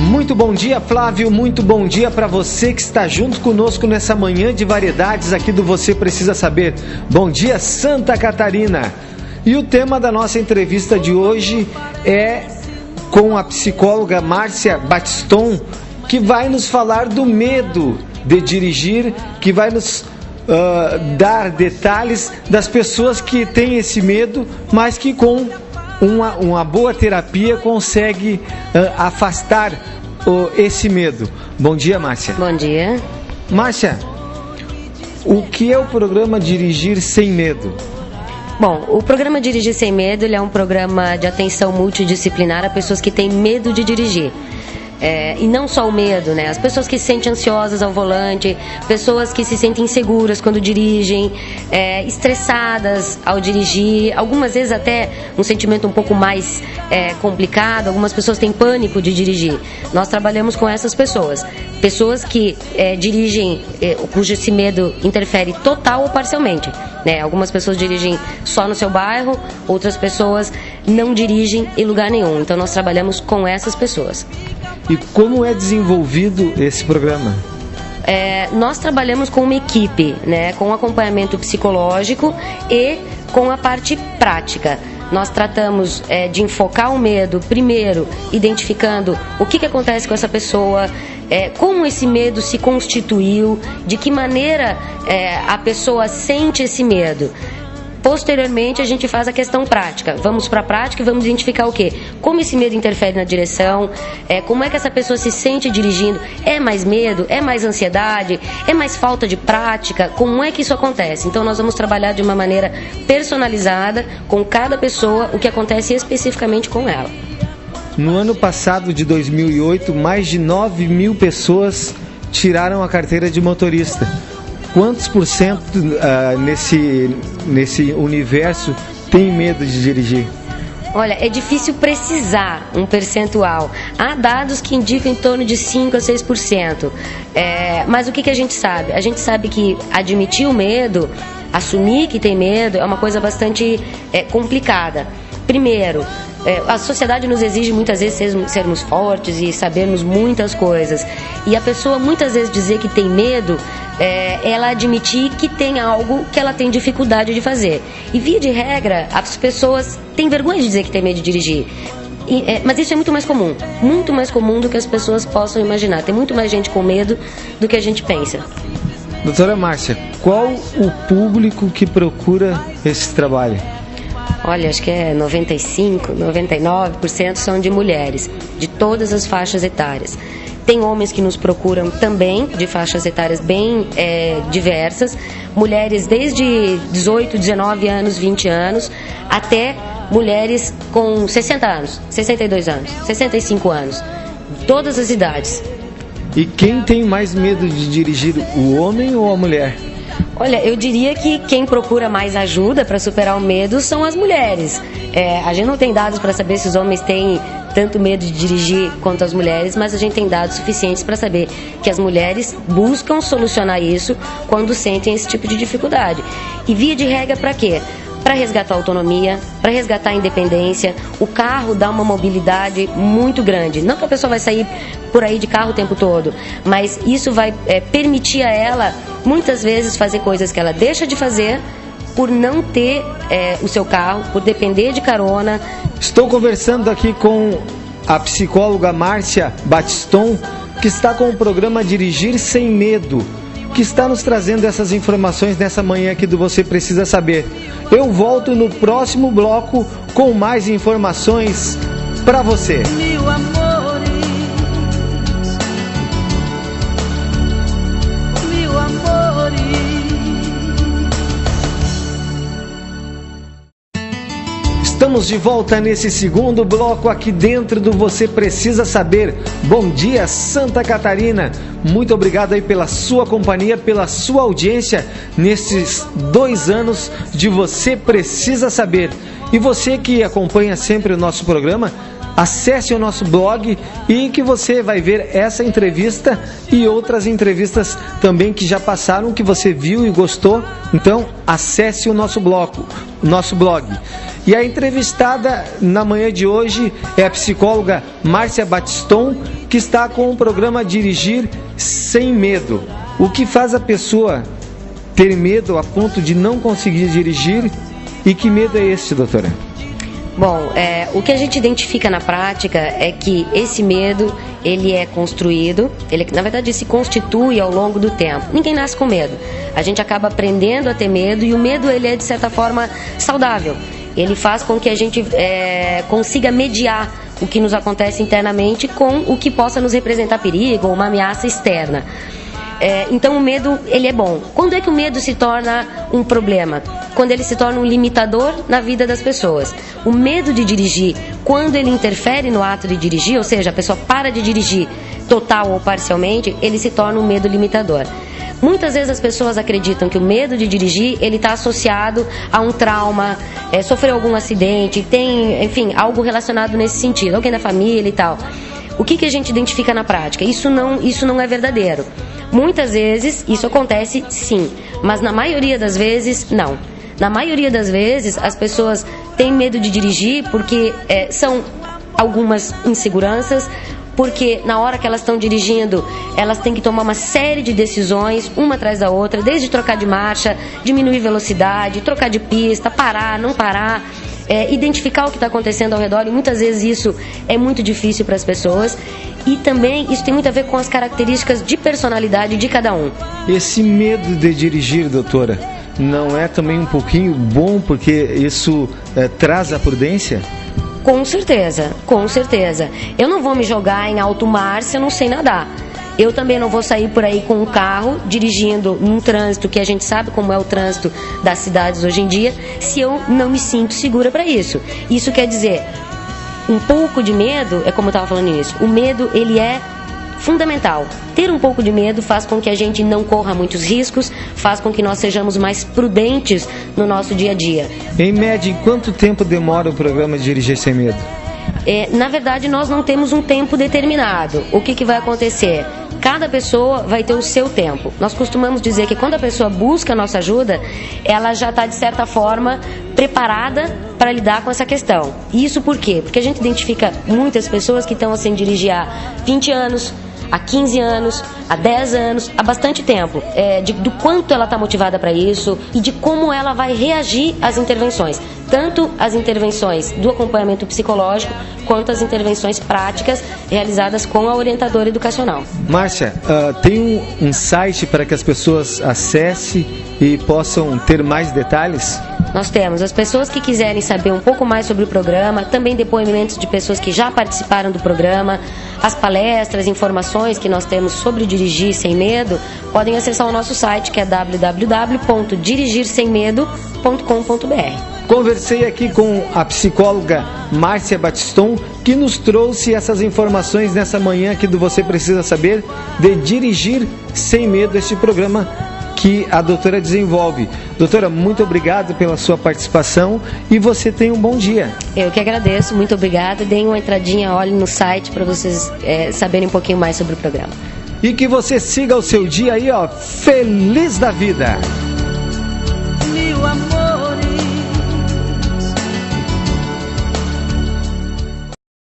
Muito bom dia, Flávio, muito bom dia para você que está junto conosco nessa manhã de variedades aqui do Você Precisa Saber. Bom dia, Santa Catarina. E o tema da nossa entrevista de hoje é com a psicóloga Márcia Batiston, que vai nos falar do medo de dirigir, que vai nos dar detalhes das pessoas que têm esse medo, mas que com uma boa terapia consegue afastar esse medo. Bom dia, Márcia. Bom dia. Márcia, o que é o programa Dirigir Sem Medo? Bom, o programa Dirigir Sem Medo ele é um programa de atenção multidisciplinar a pessoas que têm medo de dirigir. E não só o medo, né? As pessoas que se sentem ansiosas ao volante, pessoas que se sentem inseguras quando dirigem, estressadas ao dirigir, algumas vezes até um sentimento um pouco mais complicado, algumas pessoas têm pânico de dirigir. Nós trabalhamos com essas pessoas que dirigem, cujo esse medo interfere total ou parcialmente, né? Algumas pessoas dirigem só no seu bairro, outras pessoas não dirigem em lugar nenhum, então nós trabalhamos com essas pessoas. E como é desenvolvido esse programa? Nós trabalhamos com uma equipe, né, com acompanhamento psicológico e com a parte prática. Nós tratamos de enfocar o medo, primeiro, identificando o que acontece com essa pessoa, como esse medo se constituiu, de que maneira a pessoa sente esse medo. Posteriormente, a gente faz a questão prática. Vamos para a prática e vamos identificar o quê? Como esse medo interfere na direção, como é que essa pessoa se sente dirigindo. É mais medo? É mais ansiedade? É mais falta de prática? Como é que isso acontece? Então, nós vamos trabalhar de uma maneira personalizada com cada pessoa, o que acontece especificamente com ela. No ano passado, de 2008, mais de 9 mil pessoas tiraram a carteira de motorista. Quantos por cento nesse universo tem medo de dirigir? Olha, é difícil precisar um percentual. Há dados que indicam em torno de 5% a 6%. Mas o que a gente sabe? A gente sabe que admitir o medo, assumir que tem medo, é uma coisa bastante complicada. Primeiro, a sociedade nos exige muitas vezes sermos fortes e sabermos muitas coisas. E a pessoa muitas vezes dizer que tem medo, ela admitir que tem algo que ela tem dificuldade de fazer. E via de regra, as pessoas têm vergonha de dizer que tem medo de dirigir. Mas isso é muito mais comum do que as pessoas possam imaginar. Tem muito mais gente com medo do que a gente pensa. Doutora Márcia, qual o público que procura esse trabalho? Olha, acho que 95%, 99% são de mulheres, de todas as faixas etárias. Tem homens que nos procuram também, de faixas etárias bem diversas, mulheres desde 18, 19 anos, 20 anos, até mulheres com 60 anos, 62 anos, 65 anos, todas as idades. E quem tem mais medo de dirigir, o homem ou a mulher? Olha, eu diria que quem procura mais ajuda para superar o medo são as mulheres. A gente não tem dados para saber se os homens têm tanto medo de dirigir quanto as mulheres, mas a gente tem dados suficientes para saber que as mulheres buscam solucionar isso quando sentem esse tipo de dificuldade. E via de regra para quê? Para resgatar a autonomia, para resgatar a independência. O carro dá uma mobilidade muito grande. Não que a pessoa vai sair por aí de carro o tempo todo, mas isso vai permitir a ela, muitas vezes, fazer coisas que ela deixa de fazer por não ter o seu carro, por depender de carona. Estou conversando aqui com a psicóloga Márcia Batiston, que está com o programa Dirigir Sem Medo, que está nos trazendo essas informações nessa manhã aqui do Você Precisa Saber. Eu volto no próximo bloco com mais informações para você. Meu amor, meu amor. Estamos de volta nesse segundo bloco aqui dentro do Você Precisa Saber. Bom dia, Santa Catarina. Muito obrigado aí pela sua companhia, pela sua audiência nesses 2 anos de Você Precisa Saber. E você que acompanha sempre o nosso programa, acesse o nosso blog e que você vai ver essa entrevista e outras entrevistas também que já passaram, que você viu e gostou. Então, acesse o nosso blog. E a entrevistada na manhã de hoje é a psicóloga Márcia Batiston, que está com o programa Dirigir Sem Medo. O que faz a pessoa ter medo a ponto de não conseguir dirigir, e que medo é esse, doutora? Bom, o que a gente identifica na prática é que esse medo, ele é construído, ele na verdade se constitui ao longo do tempo. Ninguém nasce com medo. A gente acaba aprendendo a ter medo, e o medo, ele é de certa forma saudável. Ele faz com que a gente consiga mediar o que nos acontece internamente com o que possa nos representar perigo ou uma ameaça externa. Então o medo, ele é bom. Quando é que o medo se torna um problema? Quando ele se torna um limitador na vida das pessoas. O medo de dirigir, quando ele interfere no ato de dirigir, ou seja, a pessoa para de dirigir total ou parcialmente, ele se torna um medo limitador. Muitas vezes as pessoas acreditam que o medo de dirigir, ele está associado a um trauma, sofreu algum acidente, tem, enfim, algo relacionado nesse sentido, alguém da família e tal. O que a gente identifica na prática? Isso não é verdadeiro. Muitas vezes isso acontece sim, mas na maioria das vezes não. Na maioria das vezes as pessoas têm medo de dirigir porque são algumas inseguranças, porque na hora que elas estão dirigindo, elas têm que tomar uma série de decisões, uma atrás da outra, desde trocar de marcha, diminuir velocidade, trocar de pista, parar, não parar, identificar o que está acontecendo ao redor, e muitas vezes isso é muito difícil para as pessoas. E também isso tem muito a ver com as características de personalidade de cada um. Esse medo de dirigir, doutora, não é também um pouquinho bom porque isso traz a prudência? Com certeza, com certeza. Eu não vou me jogar em alto mar se eu não sei nadar. Eu também não vou sair por aí com um carro dirigindo num trânsito que a gente sabe como é o trânsito das cidades hoje em dia, se eu não me sinto segura para isso. Isso quer dizer, um pouco de medo, é como eu estava falando nisso, o medo, ele é fundamental. Ter um pouco de medo faz com que a gente não corra muitos riscos, faz com que nós sejamos mais prudentes no nosso dia a dia. Em média, em quanto tempo demora o programa Dirigir Sem Medo? Na verdade, nós não temos um tempo determinado. O que vai acontecer? Cada pessoa vai ter o seu tempo. Nós costumamos dizer que quando a pessoa busca a nossa ajuda, ela já está, de certa forma, preparada para lidar com essa questão. E isso por quê? Porque a gente identifica muitas pessoas que estão assim dirigir há 20 anos, há 15 anos, há 10 anos, há bastante tempo, do quanto ela está motivada para isso e de como ela vai reagir às intervenções, tanto as intervenções do acompanhamento psicológico quanto as intervenções práticas realizadas com a orientadora educacional. Márcia, tem um site para que as pessoas acessem e possam ter mais detalhes? Nós temos. As pessoas que quiserem saber um pouco mais sobre o programa, também depoimentos de pessoas que já participaram do programa, as palestras, informações que nós temos sobre Dirigir Sem Medo, podem acessar o nosso site, que é www.dirigirsemmedo.com.br. Conversei aqui com a psicóloga Márcia Batiston, que nos trouxe essas informações nessa manhã aqui do Você Precisa Saber, de Dirigir Sem Medo, este programa que a doutora desenvolve. Doutora, muito obrigado pela sua participação e você tenha um bom dia. Eu que agradeço, muito obrigada. Deem uma entradinha, olhem no site para vocês saberem um pouquinho mais sobre o programa. E que você siga o seu dia aí, ó, feliz da vida.